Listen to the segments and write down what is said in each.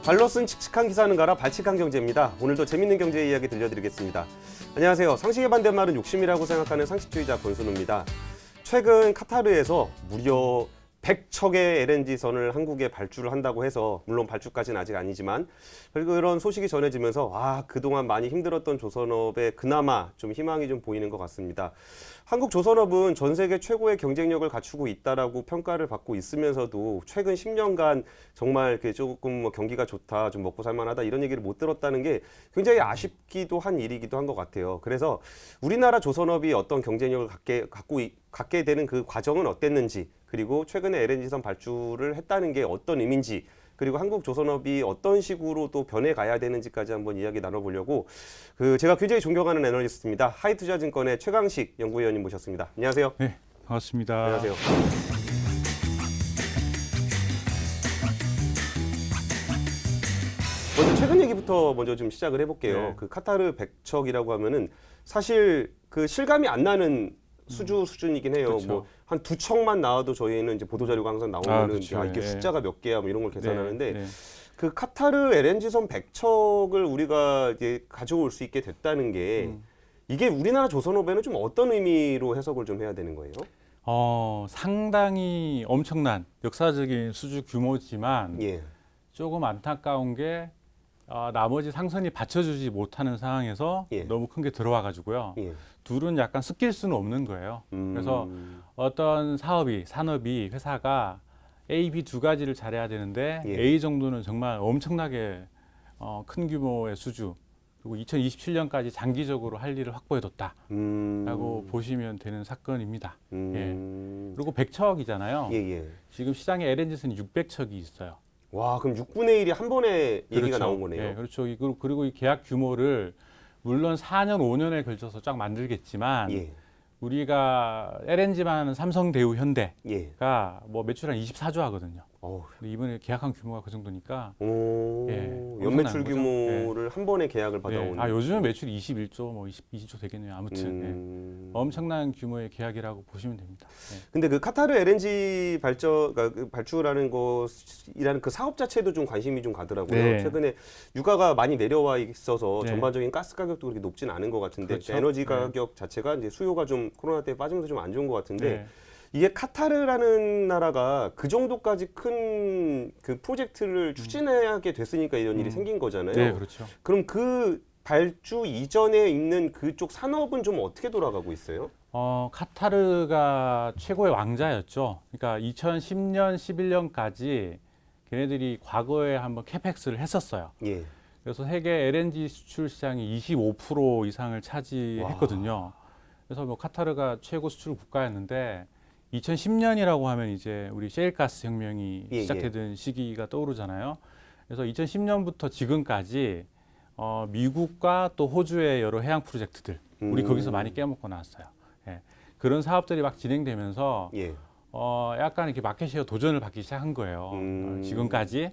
발로 쓴 칙칙한 기사는 가라 발칙한 경제입니다. 오늘도 재밌는 경제 이야기 들려드리겠습니다. 안녕하세요. 상식의 반대말은 욕심이라고 생각하는 상식주의자 권순우입니다. 최근 카타르에서 무려 100척의 LNG선을 한국에 발주를 한다고 해서, 물론 발주까지는 아직 아니지만 그런 소식이 전해지면서 그동안 많이 힘들었던 조선업에 그나마 좀 희망이 좀 보이는 것 같습니다. 한국 조선업은 전 세계 최고의 경쟁력을 갖추고 있다라고 평가를 받고 있으면서도 최근 10년간 정말 조금 경기가 좋다, 좀 먹고 살만하다 이런 얘기를 못 들었다는 게 굉장히 아쉽기도 한 일이기도 한 것 같아요. 그래서 우리나라 조선업이 어떤 경쟁력을 갖게 되는 그 과정은 어땠는지, 그리고 최근에 LNG선 발주를 했다는 게 어떤 의미인지, 그리고 한국 조선업이 어떤 식으로 또 변해가야 되는지까지 한번 이야기 나눠보려고 제가 굉장히 존경하는 애널리스트입니다. 하이투자증권의 최강식 연구위원님 모셨습니다. 안녕하세요. 네, 반갑습니다. 안녕하세요. 먼저 최근 얘기부터 먼저 좀 시작을 해볼게요. 네. 그 카타르 100척이라고 하면은 사실 그 실감이 안 나는 수준이긴 해요. 그렇죠. 뭐 한 2척만 나와도 저희는 이제 보도 자료가 항상 나오면은 그렇죠. 이게 예. 숫자가 몇 개야 뭐 이런 걸 계산하는데, 네. 그 카타르 LNG선 100척을 우리가 이제 가져올 수 있게 됐다는 게 이게 우리나라 조선업에는 좀 어떤 의미로 해석을 좀 해야 되는 거예요? 상당히 엄청난 역사적인 수주 규모지만 예. 조금 안타까운 게 나머지 상선이 받쳐주지 못하는 상황에서 예. 너무 큰 게 들어와 가지고요. 예. 둘은 약간 섞일 수는 없는 거예요. 그래서 어떤 산업이 회사가 A, B 두 가지를 잘해야 되는데 예. A 정도는 정말 엄청나게 큰 규모의 수주, 그리고 2027년까지 장기적으로 할 일을 확보해뒀다라고 보시면 되는 사건입니다. 예. 그리고 100척이잖아요. 예. 지금 시장에 LNG선이 600척이 있어요. 와, 그럼 6분의 1이 한 번에 얘기가 그렇죠. 나온 거네요. 예, 그렇죠. 그리고 이 계약 규모를 물론 4년, 5년에 걸쳐서 쫙 만들겠지만 예. 우리가 LNG만 하는 삼성, 대우, 현대가 예. 뭐 매출 한 24조 하거든요. 어우. 근데 이번에 계약한 규모가 그 정도니까 연매출 엄청난 거죠. 규모를 한 번에 계약을 받아오는. 요즘은 매출이 21조, 뭐 20조 되겠네요. 아무튼 엄청난 규모의 계약이라고 보시면 됩니다. 근데 그 카타르 LNG 그러니까 그 발주라는 것이라는 그 사업 자체도 좀 관심이 좀 가더라고요. 네. 최근에 유가가 많이 내려와 있어서 네. 전반적인 가스 가격도 그렇게 높지는 않은 것 같은데, 그렇죠. 에너지 가격 자체가 이제 수요가 좀 코로나 때 빠지면서 좀 안 좋은 것 같은데, 네. 이게 카타르라는 나라가 그 정도까지 큰 그 프로젝트를 추진하게 됐으니까 이런 일이 생긴 거잖아요. 네, 그렇죠. 그럼 그 발주 이전에 있는 그쪽 산업은 좀 어떻게 돌아가고 있어요? 카타르가 최고의 왕자였죠. 그러니까 2010년, 11년까지 걔네들이 과거에 한번 캐펙스를 했었어요. 예. 그래서 세계 LNG 수출 시장이 25% 이상을 차지했거든요. 그래서 뭐 카타르가 최고 수출 국가였는데 2010년이라고 하면 이제 우리 셰일가스 혁명이 시작되던 시기가 떠오르잖아요. 그래서 2010년부터 지금까지 미국과 또 호주의 여러 해양 프로젝트들, 우리 거기서 많이 깨먹고 나왔어요. 예. 그런 사업들이 막 진행되면서 약간 이렇게 마켓쉐어 도전을 받기 시작한 거예요. 지금까지.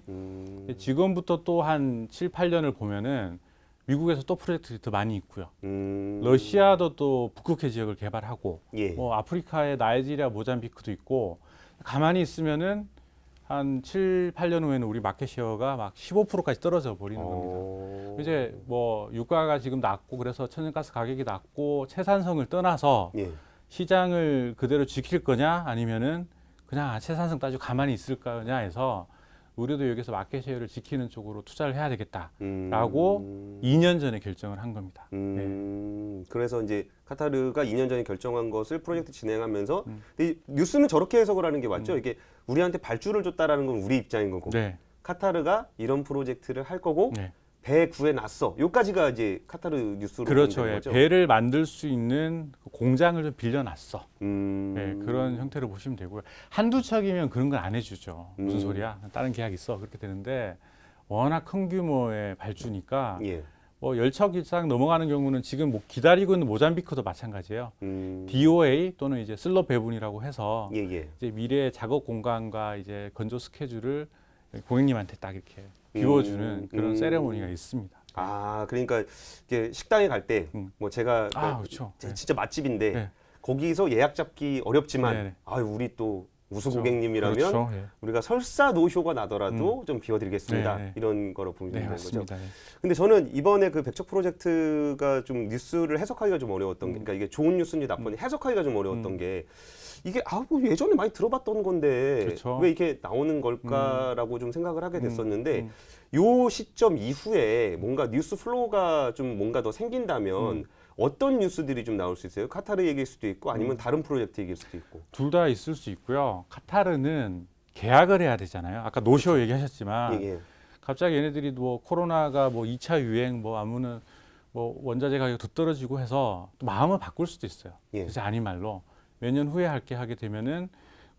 지금부터 또 한 7, 8년을 보면은 미국에서 또 프로젝트들이 더 많이 있고요. 러시아도 또 북극해 지역을 개발하고, 뭐 아프리카의 나이지리아, 모잠비크도 있고, 가만히 있으면은 한 7, 8년 후에는 우리 마켓쉐어가 막 15%까지 떨어져 버리는 겁니다. 이제 뭐 유가가 지금 낮고 그래서 천연가스 가격이 낮고 채산성을 떠나서 시장을 그대로 지킬 거냐 아니면은 그냥 채산성 따지고 가만히 있을 거냐 해서 우리도 여기서 마켓쉐어를 지키는 쪽으로 투자를 해야 되겠다라고 2년 전에 결정을 한 겁니다. 그래서 이제 카타르가 2년 전에 결정한 것을 프로젝트 진행하면서, 근데 뉴스는 저렇게 해석을 하는 게 맞죠? 이게 우리한테 발주를 줬다라는 건 우리 입장인 거고, 카타르가 이런 프로젝트를 할 거고 배 구해놨어. 여기까지가 이제 카타르 뉴스로 그렇죠. 보는 거죠. 배를 만들 수 있는 공장을 좀 빌려놨어. 그런 형태로 보시면 되고요. 한두 척이면 그런 건 안 해주죠. 무슨 소리야? 다른 계약 있어. 그렇게 되는데 워낙 큰 규모의 발주니까 뭐 10척 이상 넘어가는 경우는 지금 뭐 기다리고 있는 모잠비크도 마찬가지예요. DOA 또는 이제 슬롯 배분이라고 해서 이제 미래의 작업 공간과 이제 건조 스케줄을 고객님한테 딱 이렇게 비워주는 그런 세레모니가 있습니다. 그러니까 이게 식당에 갈 때 뭐 제가 그렇죠. 진짜 맛집인데 거기서 예약 잡기 어렵지만 우리 또 우수 그렇죠. 고객님이라면 그렇죠. 예. 우리가 설사 노쇼가 나더라도 좀 비워드리겠습니다. 네, 네. 이런 거로 보면 네, 되는 거죠. 맞습니다. 예. 근데 저는 이번에 그 백척 프로젝트가 좀 뉴스를 해석하기가 좀 어려웠던 게, 그러니까 이게 좋은 뉴스인지 나쁜지 해석하기가 좀 어려웠던 게, 이게 뭐 예전에 많이 들어봤던 건데 그렇죠. 왜 이렇게 나오는 걸까라고 좀 생각을 하게 됐었는데, 요 시점 이후에 뭔가 뉴스 플로우가 좀 뭔가 더 생긴다면 어떤 뉴스들이 좀 나올 수 있어요? 카타르 얘기일 수도 있고 아니면 다른 프로젝트 얘기일 수도 있고. 둘 다 있을 수 있고요. 카타르는 계약을 해야 되잖아요. 아까 노쇼 얘기하셨지만 예, 예. 갑자기 얘네들이 뭐 코로나가 뭐 2차 유행 뭐 아무는 뭐 원자재 가격이 더 떨어지고 해서 또 마음을 바꿀 수도 있어요. 예. 그래서 아닌 말로 몇 년 후에 하게 되면은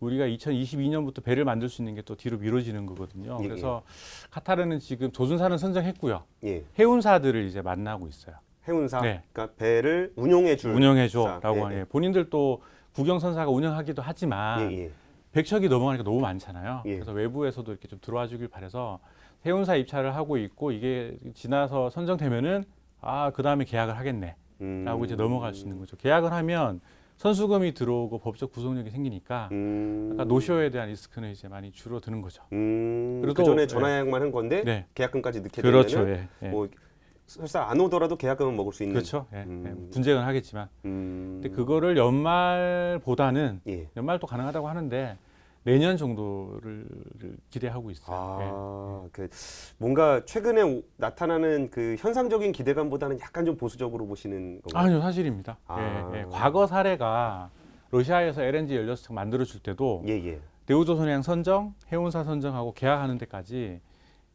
우리가 2022년부터 배를 만들 수 있는 게 또 뒤로 미뤄지는 거거든요. 예, 그래서 카타르는 지금 조준사는 선정했고요. 예. 해운사들을 이제 만나고 있어요. 해운사, 네. 그러니까 배를 운용해줄 운영해줘라고 예, 하네요. 예. 본인들도 국영선사가 운영하기도 하지만 예, 예. 백척이 넘어가니까 너무 많잖아요. 예. 그래서 외부에서도 이렇게 좀 들어와 주길 바라서 해운사 입찰을 하고 있고 이게 지나서 선정되면은 그 다음에 계약을 하겠네라고 이제 넘어갈 수 있는 거죠. 계약을 하면 선수금이 들어오고 법적 구속력이 생기니까 약간 노쇼에 대한 리스크는 이제 많이 줄어드는 거죠. 그리고 또- 그 전에 전화 예약만 한 건데 네. 계약금까지 넣게 그렇죠. 되면은 예, 예. 뭐 설사 안 오더라도 계약금은 먹을 수 있는. 그렇죠. 예, 예. 분쟁은 하겠지만. 음. 근데 그거를 연말보다는 예. 연말도 가능하다고 하는데 내년 정도를 기대하고 있어요. 그 뭔가 최근에 나타나는 그 현상적인 기대감보다는 약간 좀 보수적으로 보시는 건가요? 아니요, 사실입니다. 아. 예, 예. 과거 사례가 러시아에서 LNG 16척 만들어줄 때도 예, 예. 대우조선해양 선정, 해운사 선정하고 계약하는 데까지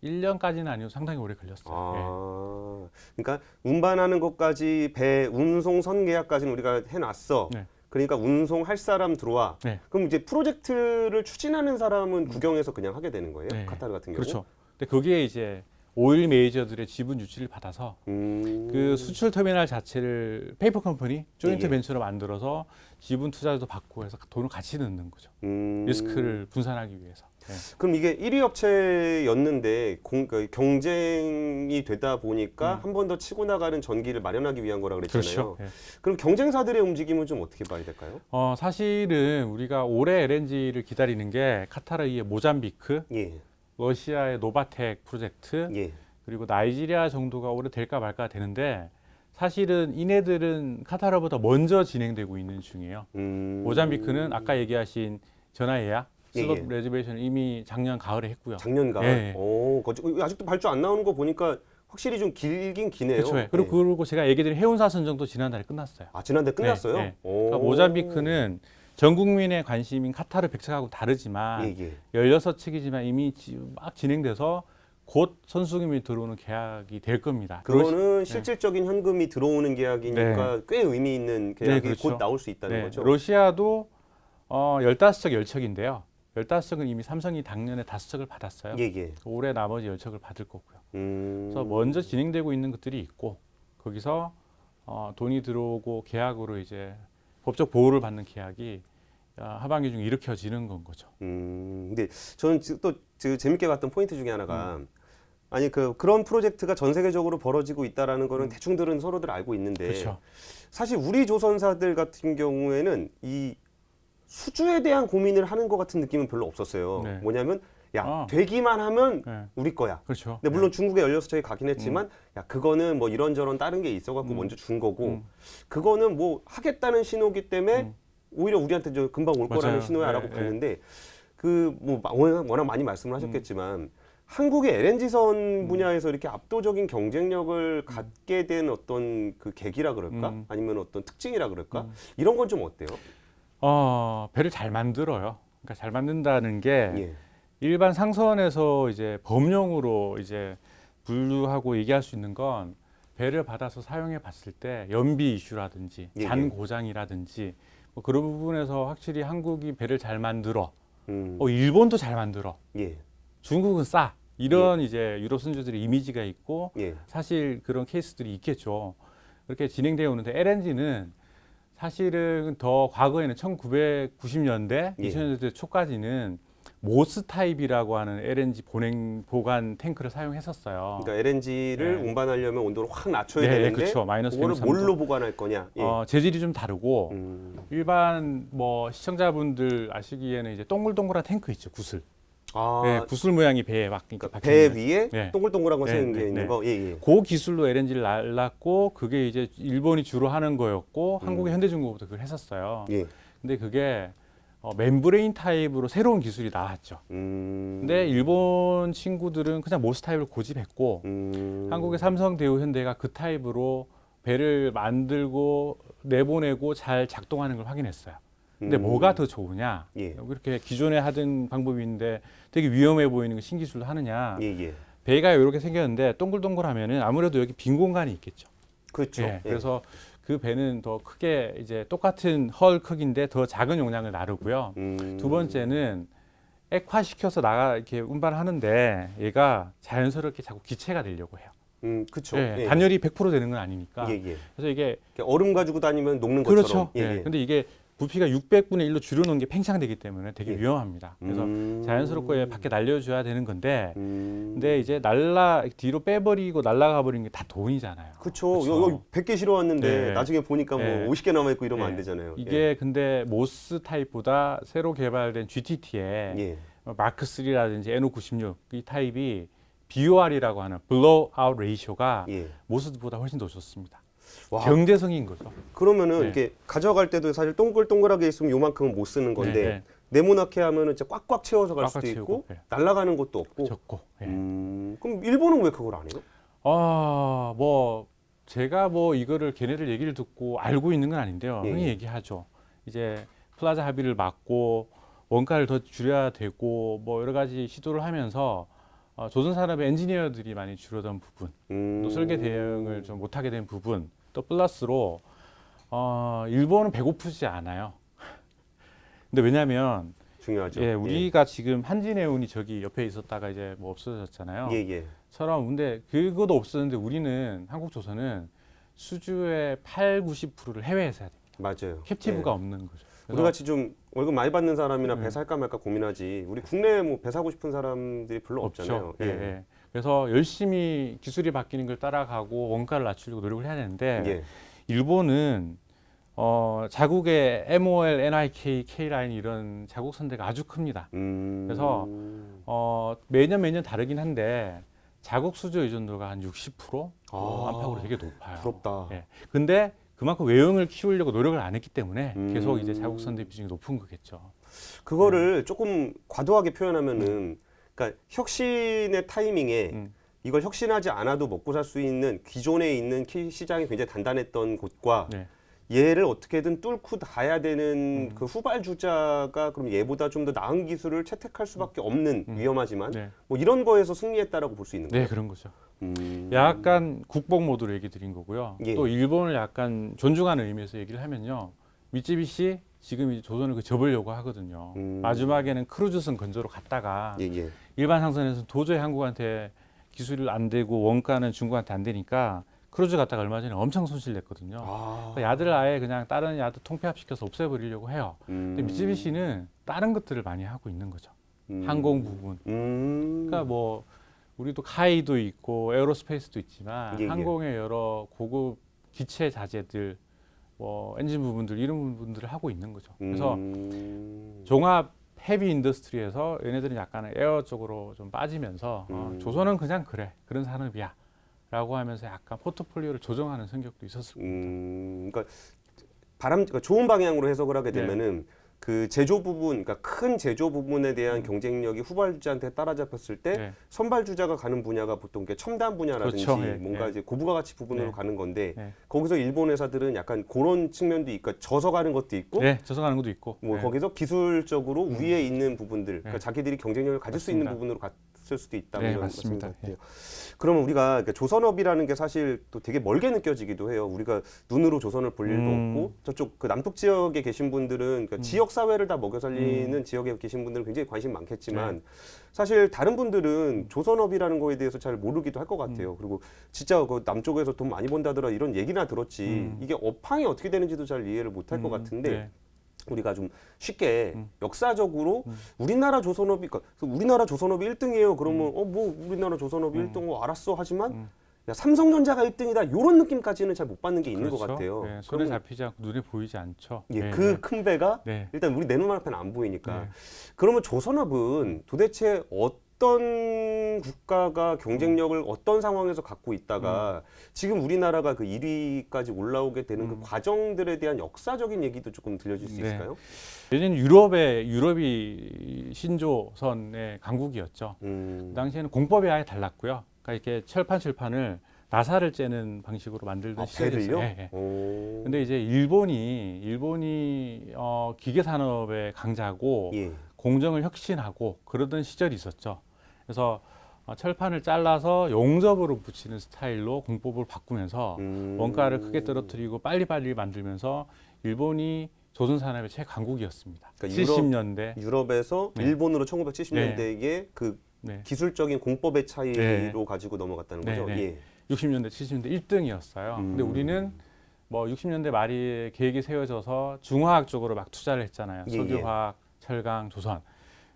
1년까지는 아니고 상당히 오래 걸렸어요. 그러니까 운반하는 것까지 배 운송 선계약까지는 우리가 해놨어. 네. 그러니까 운송할 사람 들어와. 네. 그럼 이제 프로젝트를 추진하는 사람은 국영에서 그냥 하게 되는 거예요? 네. 카타르 같은 경우? 그렇죠. 근데 거기에 이제 오일 메이저들의 지분 유치를 받아서 그 수출 터미널 자체를 페이퍼 컴퍼니, 조인트 예, 예. 벤처로 만들어서 지분 투자도 받고 해서 돈을 같이 넣는 거죠. 음. 리스크를 분산하기 위해서. 네. 그럼 이게 1위 업체였는데 그 경쟁이 되다 보니까 한 번 더 치고 나가는 전기를 마련하기 위한 거라 그랬잖아요. 그렇죠. 예. 그럼 경쟁사들의 움직임은 좀 어떻게 봐야 될까요? 사실은 우리가 올해 LNG를 기다리는 게 카타르의 모잠비크, 예, 러시아의 노바텍 프로젝트, 예, 그리고 나이지리아 정도가 올해 될까 말까 되는데 사실은 이네들은 카타르보다 먼저 진행되고 있는 중이에요. 모잠비크는 아까 얘기하신 전화 예약, 슬롯 예, 예. 레저베이션을 이미 작년 가을에 했고요. 작년 가을. 예, 예. 오, 아직도 발주 안 나오는 거 보니까 확실히 좀 길긴 기네요. 그렇죠. 예. 그리고 제가 얘기 드린 해운사 선정도 지난달에 끝났어요. 지난달 끝났어요? 네, 네. 오. 그러니까 모잠비크는 전 국민의 관심인 카타르 백척하고 다르지만 예, 예. 16척이지만 이미 막 진행돼서 곧 선수금이 들어오는 계약이 될 겁니다. 그거는 실질적인 현금이 들어오는 계약이니까 꽤 의미 있는 계약이 그렇죠. 곧 나올 수 있다는 네, 거죠. 러시아도 15척 10척인데요. 15척은 이미 삼성이 작년에 5척을 받았어요. 예, 예. 올해 나머지 10척을 받을 거고요. 그래서 그래서 먼저 진행되고 있는 것들이 있고 거기서 돈이 들어오고 계약으로 이제 법적 보호를 받는 계약이 하반기 중에 일으켜지는 건 거죠. 근데 저는 또 재밌게 봤던 포인트 중에 하나가 아니 그런 프로젝트가 전 세계적으로 벌어지고 있다라는 거는 대충들은 서로들 알고 있는데 그렇죠. 사실 우리 조선사들 같은 경우에는 이 수주에 대한 고민을 하는 것 같은 느낌은 별로 없었어요. 네. 뭐냐면 야 되기만 하면 네. 우리 거야. 그렇죠. 근데 물론 중국에 16척이 가긴 했지만 야 그거는 뭐 이런저런 다른 게 있어갖고 먼저 준 거고 그거는 뭐 하겠다는 신호기 때문에 오히려 우리한테 저 금방 올 거라는 맞아요. 신호야라고 네, 봤는데 그 뭐 워낙 많이 말씀을 하셨겠지만 한국의 LNG선 분야에서 이렇게 압도적인 경쟁력을 갖게 된 어떤 그 계기라 그럴까? 아니면 어떤 특징이라 그럴까? 이런 건 좀 어때요? 배를 잘 만들어요. 그러니까 잘 만든다는 게 예. 일반 상선에서 이제 법령으로 이제 분류하고 얘기할 수 있는 건 배를 받아서 사용해 봤을 때 연비 이슈라든지 예, 잔 예. 고장이라든지 뭐 그런 부분에서 확실히 한국이 배를 잘 만들어. 음. 일본도 잘 만들어. 예. 중국은 싸. 이런 이제 유럽 선주들의 이미지가 있고 예. 사실 그런 케이스들이 있겠죠. 그렇게 진행되어 오는데 LNG는 사실은 더 과거에는 1990년대, 예. 2000년대 초까지는 모스 타입이라고 하는 LNG 보관 탱크를 사용했었어요. 그러니까 LNG를 네. 운반하려면 온도를 확 낮춰야 네, 되는데 그렇죠. 마이너스 그거를 103도. 뭘로 보관할 거냐? 예. 재질이 좀 다르고 음. 일반 뭐 시청자분들 아시기에는 이제 동글동글한 탱크 있죠, 구슬. 아, 네, 구슬 모양이 배에 막 그러니까 박혀 배 있는. 위에 네. 동글동글한 거 네, 세운 게 네, 있는 네. 거. 예, 예. 그 기술로 LNG를 날랐고 그게 이제 일본이 주로 하는 거였고 한국의 현대중공업도 그걸 했었어요. 예. 근데 그게 멤브레인 타입으로 새로운 기술이 나왔죠. 근데 일본 친구들은 그냥 모스 타입을 고집했고 한국의 삼성, 대우, 현대가 그 타입으로 배를 만들고 내보내고 잘 작동하는 걸 확인했어요. 근데 뭐가 더 좋으냐? 예. 이렇게 기존에 하던 방법이 있는데 되게 위험해 보이는 거 신기술로 하느냐? 예, 예. 배가 이렇게 생겼는데 동글동글하면은 아무래도 여기 빈 공간이 있겠죠. 그렇죠. 예, 그래서 그 배는 더 크게 이제 똑같은 헐 크기인데 더 작은 용량을 나르고요. 두 번째는 액화시켜서 이렇게 운반하는데 얘가 자연스럽게 자꾸 기체가 되려고 해요. 그렇죠. 예, 예. 단열이 100% 되는 건 아니니까. 예, 예. 그래서 이게 얼음 가지고 다니면 녹는 것처럼. 그렇죠. 예, 예. 예. 근데 이게 부피가 600분의 1로 줄여놓은 게 팽창되기 때문에 되게 예. 위험합니다. 그래서 자연스럽게 밖에 날려줘야 되는 건데, 음. 근데 이제 뒤로 빼버리고 날아가 버리는 게 다 돈이잖아요. 그렇죠. 그쵸. 여기 100개 실어왔는데 네. 나중에 보니까 뭐 네. 50개 남아 있고 이러면 네. 안 되잖아요. 이게 근데 모스 타입보다 새로 개발된 GTT에 예. 마크 3라든지 NO96 이 타입이 BOR이라고 하는 Blowout Ratio가 예. 모스보다 훨씬 더 좋습니다. 와. 경제성인 거죠. 그러면은 네. 이렇게 가져갈 때도 사실 동글동글하게 있으면 요만큼은 못 쓰는 건데 네, 네. 네모나게 하면은 진짜 꽉꽉 채워서 갈 꽉꽉 수도 채우고, 있고 네. 날아가는 것도 없고. 적고. 예. 그럼 일본은 왜 그걸 안 해요? 뭐 제가 뭐 이거를 걔네들 얘기를 듣고 알고 있는 건 아닌데요. 예. 흔히 얘기하죠. 이제 플라자 합의를 막고 원가를 더 줄여야 되고 뭐 여러 가지 시도를 하면서 조선산업의 엔지니어들이 많이 줄어든 부분, 또 설계 대응을 좀 못하게 된 부분, 또 플러스로 일본은 배고프지 않아요. 근데 왜냐하면 중요하죠. 예, 우리가 지금 한진해운이 저기 옆에 있었다가 이제 뭐 없어졌잖아요. 예, 예. 처럼 근데 그것도 없었는데 우리는 한국조선은 수주의 80~90%를 해외에서 해야 됩니다. 맞아요. 캡티브가 예. 없는 거죠. 우리 같이 좀 월급 많이 받는 사람이나 배 네. 살까 말까 고민하지. 우리 국내에 뭐 배 사고 싶은 사람들이 별로 없잖아요. 없죠. 예, 예. 그래서 열심히 기술이 바뀌는 걸 따라가고 원가를 낮추려고 노력을 해야 되는데 예. 일본은 자국의 MOL, NIK, K라인 이런 자국 선대가 아주 큽니다. 그래서 매년 다르긴 한데 자국 수주 의존도가 한 60% 안팎으로 되게 높아요. 부럽다. 예. 근데 그만큼 외형을 키우려고 노력을 안 했기 때문에 음. 계속 이제 자국 선대 비중이 높은 거겠죠. 그거를 조금 과도하게 표현하면은 그러니까 혁신의 타이밍에 이걸 혁신하지 않아도 먹고 살 수 있는 기존에 있는 시장이 굉장히 단단했던 곳과 네. 얘를 어떻게든 뚫고 가야 되는 그 후발주자가 그럼 얘보다 좀 더 나은 기술을 채택할 수밖에 없는 위험하지만 네. 뭐 이런 거에서 승리했다라고 볼 수 있는 거예요. 네, 그런 거죠. 음. 약간 국뽕 모드로 얘기 드린 거고요. 예. 또 일본을 약간 존중하는 의미에서 얘기를 하면요. 미쯔비시 지금 이제 조선을 접으려고 하거든요. 마지막에는 크루즈선 건조로 갔다가 예, 예. 일반 상선에서 도저히 한국한테 기술이 안 되고 원가는 중국한테 안 되니까 크루즈 갔다가 얼마 전에 엄청 손실 냈거든요. 그러니까 야들을 아예 그냥 다른 야들 통폐합시켜서 없애버리려고 해요. 근데 미쯔비시는 다른 것들을 많이 하고 있는 거죠. 항공 부분. 그러니까 뭐 우리도 카이도 있고 에어로스페이스도 있지만 예, 예. 항공의 여러 고급 기체 자재들, 뭐 엔진 부분들 이런 부분들을 하고 있는 거죠. 그래서 종합 헤비 인더스트리에서 얘네들은 약간 에어 쪽으로 좀 빠지면서 조선은 그냥 그런 산업이야 라고 하면서 약간 포트폴리오를 조정하는 성격도 있었을 겁니다. 그러니까 그러니까 좋은 방향으로 해석을 하게 네. 되면은 그 제조 부분, 그러니까 큰 제조 부분에 대한 경쟁력이 후발주자한테 따라잡혔을 때 네. 선발주자가 가는 분야가 보통 이게 첨단 분야라든지 그렇죠. 네. 뭔가 네. 이제 고부가 가치 부분으로 네. 가는 건데 네. 거기서 일본 회사들은 약간 그런 측면도 있고 져서 가는 것도 있고 네, 저성하는 것도 있고. 뭐 네. 거기서 기술적으로 위에 있는 부분들, 그러니까 자기들이 경쟁력을 가질 수 있는 맞습니다. 부분으로 갔을 수도 있다. 네, 이런 맞습니다. 말씀인 것 같아요. 그러면 우리가 그러니까 조선업이라는 게 사실 또 되게 멀게 느껴지기도 해요. 우리가 눈으로 조선을 볼 일도 없고 저쪽 그 남쪽 지역에 계신 분들은 그러니까 지역 사회를 다 먹여 살리는 지역에 계신 분들은 굉장히 관심 많겠지만 사실 다른 분들은 조선업이라는 거에 대해서 잘 모르기도 할 것 같아요. 그리고 진짜 그 남쪽에서 돈 많이 번다더라 이런 얘기나 들었지 이게 업황이 어떻게 되는지도 잘 이해를 못할 것 같은데 네. 우리가 좀 쉽게 역사적으로 우리나라 조선업이 그러니까 우리나라 조선업이 1등이에요. 그러면 뭐 우리나라 조선업이 1등 알았어 하지만 야, 삼성전자가 1등이다 이런 느낌까지는 잘 못 받는 게 있는 것 같아요. 네, 손에 잡히지 않고 눈에 보이지 않죠. 예, 네, 그 큰 배가 네. 일단 우리 내 눈앞에는 안 보이니까. 네. 그러면 조선업은 도대체 어떤 국가가 경쟁력을 어떤 상황에서 갖고 있다가 지금 우리나라가 그 1위까지 올라오게 되는 그 과정들에 대한 역사적인 얘기도 조금 들려줄 수 네. 있을까요? 예전 유럽이 신조선의 강국이었죠. 그 당시에는 공법이 아예 달랐고요. 그러니까 이렇게 철판을 나사를 째는 방식으로 만들던 시절이 배를요? 있어요. 예, 예. 오. 근데 이제 일본이 기계 산업의 강자고 예. 공정을 혁신하고 그러던 시절이 있었죠. 그래서 철판을 잘라서 용접으로 붙이는 스타일로 공법을 바꾸면서 원가를 크게 떨어뜨리고 빨리빨리 만들면서 일본이 조선 산업의 최강국이었습니다. 그러니까 70년대. 유럽에서 네. 일본으로 1970년대에 그 네. 기술적인 공법의 차이로 네. 가지고 넘어갔다는 네, 거죠. 네. 예. 60년대, 70년대 1등이었어요. 근데 우리는 뭐 60년대 말에 계획이 세워져서 중화학 쪽으로 막 투자를 했잖아요. 예, 석유화학, 철강, 조선.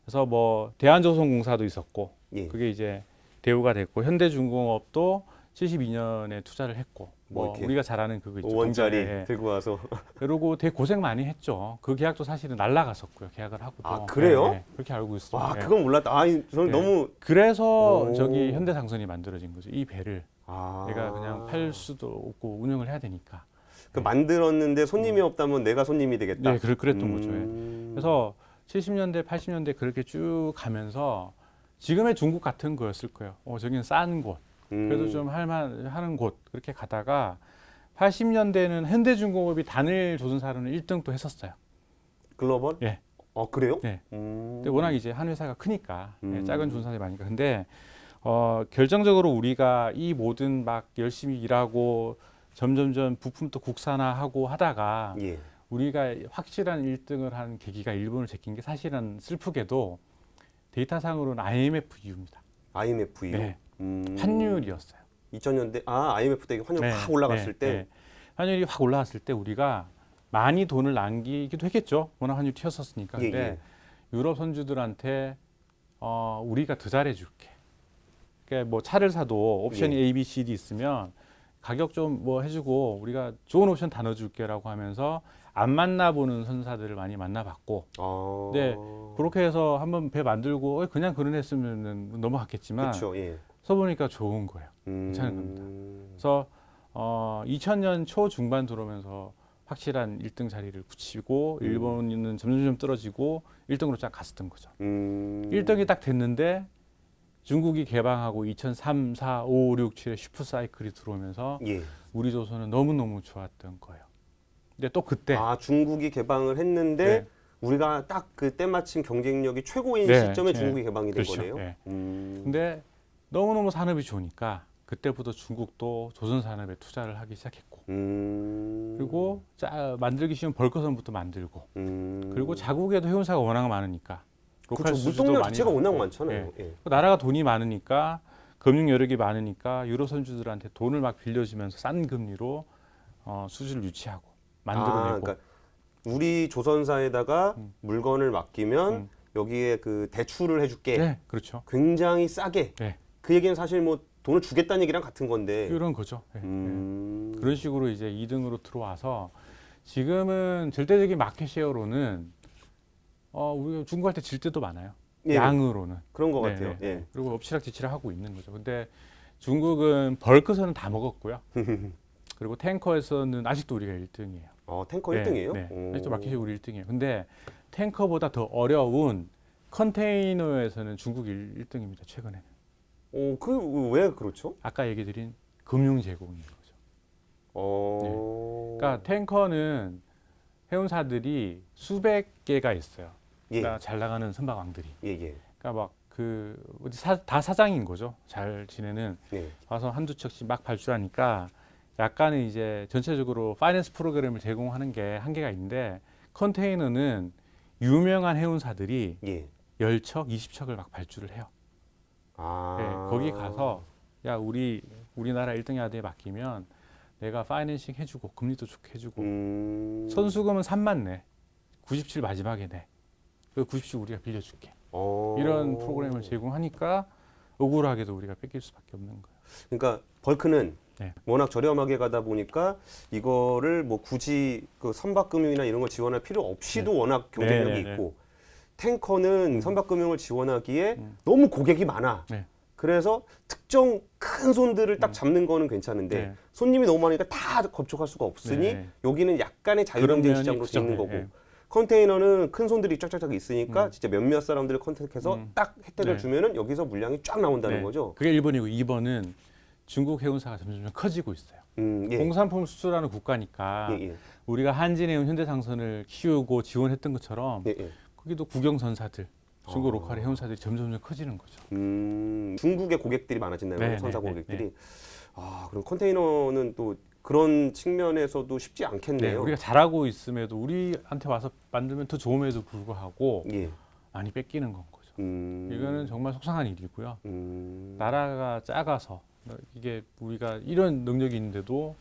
그래서 뭐 대한조선공사도 있었고 예. 그게 이제 대우가 됐고 현대중공업도 72년에 투자를 했고 뭐 뭐 이렇게 우리가 잘 아는 그거 있죠. 5원짜리 동전에. 들고 와서. 그리고 되게 고생 많이 했죠. 그 계약도 사실은 날라갔었고요. 계약을 하고도. 아, 그래요? 그렇게 알고 있어요. 와, 예. 그건 몰랐다. 아, 저는 네. 너무 그래서 오. 저기 현대상선이 만들어진 거죠. 이 배를 아. 내가 그냥 팔 수도 없고 운영을 해야 되니까. 그 만들었는데 손님이 없다면 내가 손님이 되겠다. 네, 그랬던 거죠. 예. 음. 그래서 70년대, 80년대 그렇게 쭉 가면서 지금의 중국 같은 거였을 거예요. 저기는 싼 곳, 그래도 좀 할만하는 곳 그렇게 가다가 80년대는 현대중공업이 단일 조선사로는 1등 또 했었어요. 글로벌? 예. 그래요? 네. 음. 근데 워낙 이제 한 회사가 크니까 작은 조선사들이 많으니까. 근데 결정적으로 우리가 이 모든 막 열심히 일하고 점점점 부품도 국산화하고 하다가 예. 우리가 확실한 1등을 한 계기가 일본을 제낀 게 사실은 슬프게도 데이터상으로는 IMF 이후입니다. IMF요. 네. 환율이었어요. 2000년대 IMF 때 환율 확 올라갔을 때 환율이 확 올라갔을 때 우리가 많이 돈을 남기기도 했겠죠. 워낙 환율이 튀었었으니까. 예, 근데 유럽 선주들한테 우리가 더 잘해줄게. 그러니까 뭐 차를 사도 옵션이 A, B, C, D 있으면 가격 좀 뭐 해주고 우리가 좋은 옵션 다 넣어줄게라고 하면서 안 만나보는 선사들을 많이 만나봤고. 네, 그렇게 해서 한번 배 만들고 그냥 그런 했으면 넘어갔겠지만 그렇죠. 예. 써보니까 좋은 거예요. 괜찮은 겁니다. 그래서 2000년 초 중반 들어오면서 확실한 1등 자리를 굳히고 일본은 점점 떨어지고 1등으로 쫙 갔었던 거죠. 1등이 딱 됐는데 중국이 개방하고 2003, 4, 5, 6, 7의 슈퍼 사이클이 들어오면서 예. 우리 조선은 너무너무 좋았던 거예요. 근데 또 그때 중국이 개방을 했는데 네. 우리가 딱 그 때마침 경쟁력이 최고인 네, 시점에 네. 중국이 개방이 된 그렇죠. 거네요. 네. 음. 근데 너무너무 산업이 좋으니까 그때부터 중국도 조선 산업에 투자를 하기 시작했고 그리고 만들기 쉬운 벌크선부터 만들고 그리고 자국에도 해운사가 워낙 많으니까 로컬 그렇죠. 수주도 물동량 많이 자체가 워낙 받고. 많잖아요. 예. 예. 나라가 돈이 많으니까 금융 여력이 많으니까 유럽 선주들한테 돈을 막 빌려주면서 싼 금리로 수주를 유치하고 만들어내고. 그러니까 우리 조선사에다가 물건을 맡기면 여기에 그 대출을 해줄게. 네, 그렇죠. 굉장히 싸게. 네. 그 얘기는 사실 뭐 돈을 주겠다는 얘기랑 같은 건데. 이런 거죠. 예, 음. 그런 식으로 이제 2등으로 들어와서 지금은 절대적인 마켓 쉐어로는 우리가 중국할 때 질 때도 많아요. 예. 양으로는. 그런 것 네, 같아요. 네. 예. 그리고 엎치락뒤치락 하고 있는 거죠. 근데 중국은 벌크선은 다 먹었고요. 그리고 탱커에서는 아직도 우리가 1등이에요. 탱커 1등이에요? 네. 아직도 마켓이 우리 1등이에요. 근데 탱커보다 더 어려운 컨테이너에서는 중국이 1등입니다. 최근에는. 그 왜 그렇죠? 아까 얘기 드린 금융 제공인 거죠. 그러니까 탱커는 해운사들이 수백 개가 있어요. 예. 그러니까 잘 나가는 선박왕들이. 예. 그러니까 막 다 사장인 거죠. 잘 지내는. 예. 와서 한두 척씩 막 발주하니까 약간은 이제 전체적으로 파이낸스 프로그램을 제공하는 게 한계가 있는데 컨테이너는 유명한 해운사들이 예. 10척, 20척을 막 발주를 해요. 네, 거기 가서 야 우리나라 1등 야드에 맡기면 내가 파이낸싱 해주고 금리도 좋게 해주고 선수금은 3만 내 97 마지막에 내. 그 97 우리가 빌려줄게. 어. 이런 프로그램을 제공하니까 억울하게도 우리가 뺏길 수밖에 없는 거예요. 그러니까 벌크는 네. 워낙 저렴하게 가다 보니까 이거를 뭐 굳이 그 선박금융이나 이런 걸 지원할 필요 없이도 워낙 경쟁력이 네, 네, 네. 있고 탱커는 선박금융을 지원하기에 너무 고객이 많아. 네. 그래서 특정 큰 손들을 딱 잡는 거는 괜찮은데 네. 손님이 너무 많으니까 다 접촉할 수가 없으니 네. 여기는 약간의 자유경쟁 그런 면이 시장으로 있죠. 되는 네, 거고 네. 컨테이너는 큰 손들이 쫙쫙쫙 있으니까 진짜 몇몇 사람들을 컨택해서 딱 혜택을 네. 주면은 여기서 물량이 쫙 나온다는 네. 거죠. 그게 1번이고 2번은 중국 해운사가 점점 커지고 있어요. 예. 공산품 수출하는 국가니까 예, 예. 우리가 한진해운 현대상선을 키우고 지원했던 것처럼 예, 예. 거기도 국영선사들, 중국 아. 로컬의 해운사들이 점점 커지는 거죠. 중국의 고객들이 많아진다는 거예요. 네, 선사 네, 고객들이. 네. 아, 그럼 컨테이너는 또 그런 측면에서도 쉽지 네, 않겠네요. 우리가 잘하고 있음에도 우리한테 와서 만들면 더 좋음에도 불구하고 예. 많이 뺏기는 건 거죠. 음, 이거는 정말 속상한 일이고요. 음, 나라가 작아서 이게 우리가 이런 능력이 있는데도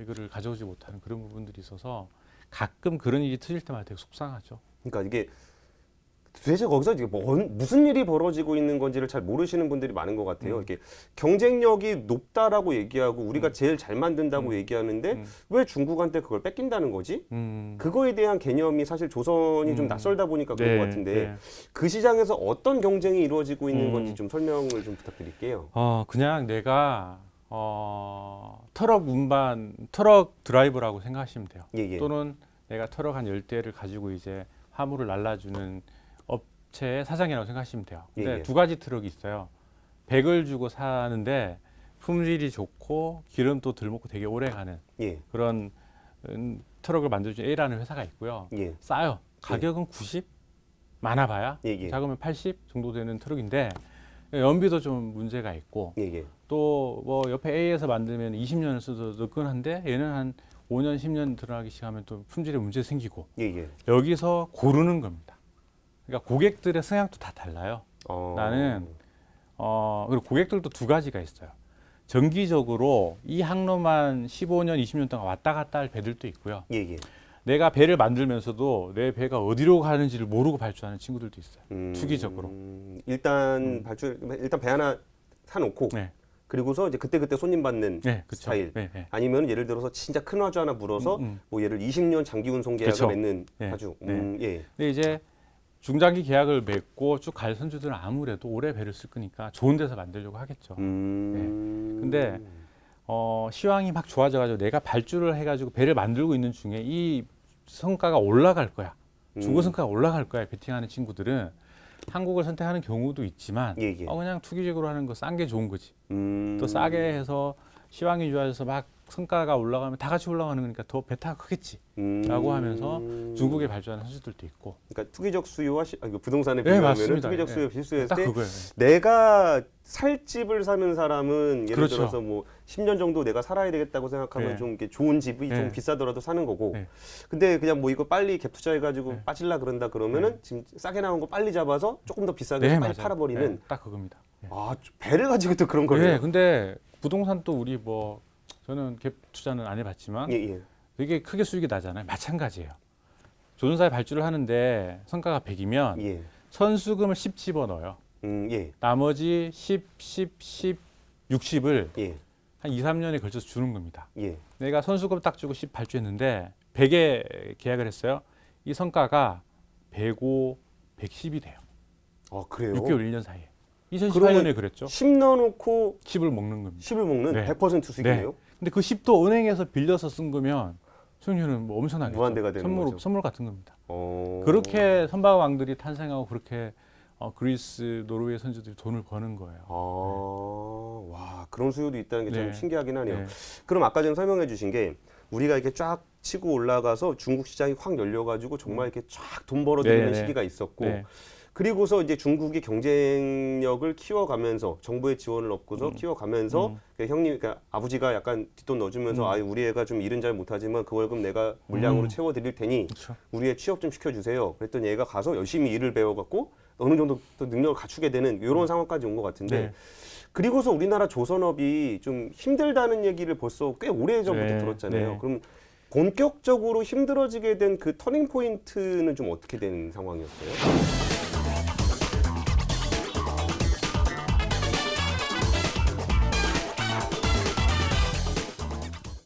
이거를 가져오지 못하는 그런 부분들이 있어서 가끔 그런 일이 터질 때마다 되게 속상하죠. 그러니까 이게 도대체 거기서 이게 무슨 일이 벌어지고 있는 건지를 잘 모르시는 분들이 많은 것 같아요. 이렇게 경쟁력이 높다라고 얘기하고 우리가 제일 잘 만든다고 얘기하는데 왜 중국한테 그걸 뺏긴다는 거지? 그거에 대한 개념이 사실 조선이 좀 낯설다 보니까 그런 것 같은데 그 시장에서 어떤 경쟁이 이루어지고 있는 건지 좀 설명을 좀 부탁드릴게요. 그냥 내가 트럭 운반, 트럭 드라이버라고 생각하시면 돼요. 예, 예. 또는 내가 트럭 한 10대를 가지고 이제 화물을 날라주는 업체의 사장이라고 생각하시면 돼요. 근데 예, 예. 두 가지 트럭이 있어요. 100을 주고 사는데 품질이 좋고 기름도 덜 먹고 되게 오래 가는 예, 그런 트럭을 만들어준 A라는 회사가 있고요. 예, 싸요. 가격은 90? 많아봐야 예, 예. 작으면 80 정도 되는 트럭인데 연비도 좀 문제가 있고 예, 예. 또 뭐 옆에 A에서 만들면 20년을 써도 느끈한데 얘는 한 5년, 10년 들어가기 시작하면 또 품질에 문제 생기고 예, 예. 여기서 고르는 겁니다. 그러니까 고객들의 성향도 다 달라요. 어, 나는 그리고 고객들도 두 가지가 있어요. 정기적으로 이 항로만 15년, 20년 동안 왔다 갔다 할 배들도 있고요. 예, 예. 내가 배를 만들면서도 내 배가 어디로 가는지를 모르고 발주하는 친구들도 있어요. 투기적으로. 일단 일단 배 하나 사놓고 네, 그리고서 이제 그때 손님 받는 네, 그쵸. 스타일. 네, 네. 아니면 예를 들어서 진짜 큰 화주 하나 물어서 뭐 예를 20년 장기 운송 계약을 그쵸. 맺는 네, 화주. 네. 예. 근데 이제 중장기 계약을 맺고 쭉 갈 선주들은 아무래도 오래 배를 쓸 거니까 좋은 데서 만들려고 하겠죠. 근데 시황이 막 좋아져가지고 내가 발주를 해가지고 배를 만들고 있는 중에 이 성과가 올라갈 거야. 중고 성과가 올라갈 거야. 베팅하는 친구들은 한국을 선택하는 경우도 있지만 예, 예. 그냥 투기적으로 하는 거 싼 게 좋은 거지. 또 싸게 해서 시황이 좋아져서 막 성과가 올라가면 다 같이 올라가는 거니까 더 배타가 크겠지. 라고 하면서 중국에 발주하는 선수들도 있고. 그러니까 투기적 수요와 이거 부동산에 네, 비교하면 맞습니다. 투기적 네. 수요 실수했을 딱 때 그거예요. 내가 살 집을 사는 사람은 예를 그렇죠. 들어서 뭐 10년 정도 내가 살아야 되겠다고 생각하면 네. 좀 이렇게 좋은 집이 네. 좀 비싸더라도 사는 거고. 네. 근데 그냥 뭐 이거 빨리 갭 투자해가지고 네. 빠질라 그런다 그러면은 지금 싸게 나온 거 빨리 잡아서 조금 더 비싸게 네, 빨리 맞아요. 팔아버리는. 네, 딱 그겁니다. 네. 아, 배를 가지고 또 그런 거예요. 네, 근데 부동산 또 우리 뭐 저는 갭 투자는 안 해봤지만 예, 예. 되게 크게 수익이 나잖아요. 마찬가지예요. 조선사에 발주를 하는데 성과가 100이면 예. 선수금을 10 집어넣어요. 예. 나머지 10, 60을 예. 한 2, 3년에 걸쳐서 주는 겁니다. 예. 내가 선수금 딱 주고 10 발주했는데 100에 계약을 했어요. 이 성과가 105, 110이 돼요. 아, 그래요? 6개월, 1년 사이에. 2018년에 그러면 그랬죠. 10 넣어놓고 10을 먹는 겁니다. 10을 먹는 네. 100% 수익이네요. 근데 그 10도 은행에서 빌려서 쓴 거면 수익률은 뭐 엄청나게 무한대가 되는 거죠. 선물 같은 겁니다. 어. 그렇게 선박왕들이 탄생하고 그렇게 그리스, 노르웨이 선수들이 돈을 버는 거예요. 와, 그런 수요도 있다는 게 참 네. 신기하긴 하네요. 네. 그럼 아까 전에 설명해 주신 게 우리가 이렇게 쫙 치고 올라가서 중국 시장이 확 열려가지고 정말 이렇게 쫙 돈 벌어들이는 네, 네. 시기가 있었고 네. 그리고서 이제 중국이 경쟁력을 키워가면서 정부의 지원을 얻고서 키워가면서 형님, 그러니까 아버지가 약간 뒷돈 넣어주면서 아, 우리 애가 좀 일은 잘 못하지만 그 월급 내가 물량으로 채워드릴 테니 그렇죠. 우리 애 취업 좀 시켜주세요. 그랬더니 얘가 가서 열심히 일을 배워갖고 어느 정도 또 능력을 갖추게 되는 이런 상황까지 온 것 같은데 네. 그리고서 우리나라 조선업이 좀 힘들다는 얘기를 벌써 꽤 오래 전부터 네, 들었잖아요. 네. 그럼 본격적으로 힘들어지게 된 그 터닝 포인트는 좀 어떻게 된 상황이었어요?